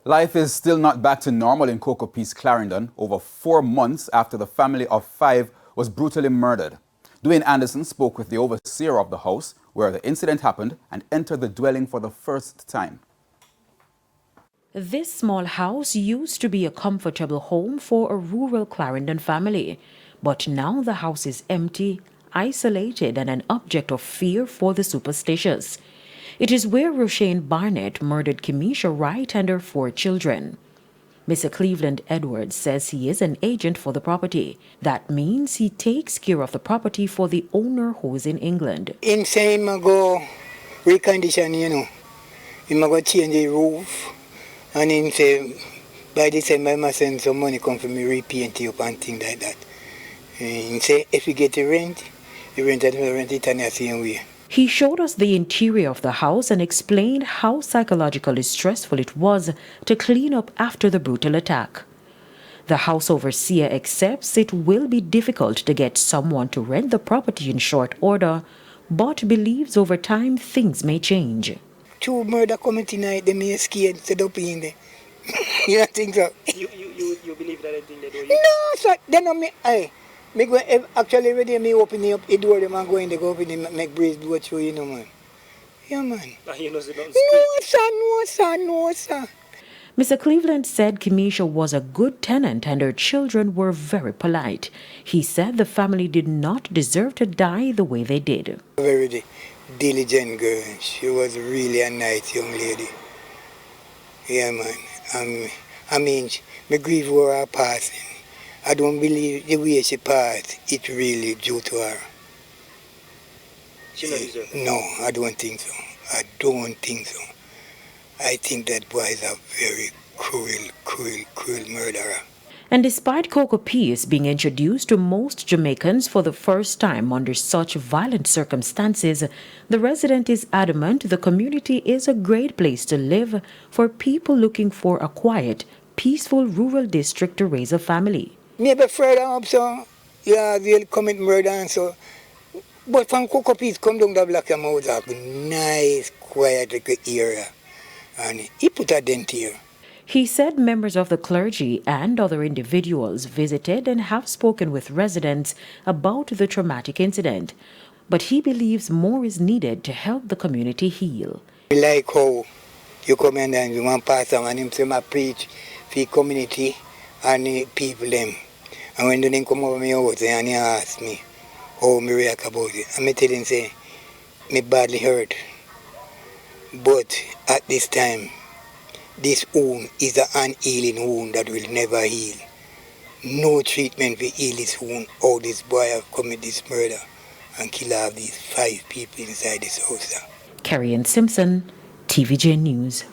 Life is still not back to normal in Coco Peace, Clarendon, over 4 months after the family of 5 was brutally murdered. Dwayne Anderson spoke with the overseer of the house where the incident happened and entered the dwelling for the first time. This small house used to be a comfortable home for a rural Clarendon family, but now the house is empty, isolated, and an object of fear for the superstitious. It is where Roshane Barnett murdered Kemisha Wright and her 4 children. Mr. Cleveland Edwards says he is an agent for the property. That means he takes care of the property for the owner who is in England. In same go recondition, him go change the roof, and him say by this time I must send some money come for me repaint it up and things like that. He say if you get the rent it and the same way. He showed us the interior of the house and explained how psychologically stressful it was to clean up after the brutal attack. The house overseer accepts it will be difficult to get someone to rent the property in short order, but believes over time things may change. 2 murder coming tonight, they may scared, set up in there. You don't think so? You believe that anything they do? No, sir. They know me. Me go actually ready. Me open up the door. Them and go in. They go open it, make breeze blow through. You know, man. Yeah, man. No, sir. No, sir. Mr. Cleveland said Kemisha was a good tenant and her children were very polite. He said the family did not deserve to die the way they did. A very diligent girl. She was really a nice young lady. Yeah, man. I mean, me grieve for her passing. I don't believe the way she passed, it really due to her. She not deserve it? No, I don't think so. I don't think so. I think that boy is a very cruel murderer. And despite Coco Peace being introduced to most Jamaicans for the first time under such violent circumstances, the resident is adamant the community is a great place to live for people looking for a quiet, peaceful rural district to raise a family. Maybe further up, so, yeah, they'll commit murder and so. But from Coco Peace, come down the block, and house have a nice, quiet area. And he put a dent here. He said members of the clergy and other individuals visited and have spoken with residents about the traumatic incident, but he believes more is needed to help the community heal. We like how you come in and you want pastor and him say, I preach for the community and the people them. And when they come over my house and he ask me how me react about it, and I tell him say, me badly hurt. But at this time, this wound is an unhealing wound that will never heal. No treatment will heal this wound. All this boy have committed this murder and kill off these 5 people inside this house. Carrie Ann Simpson, TVJ News.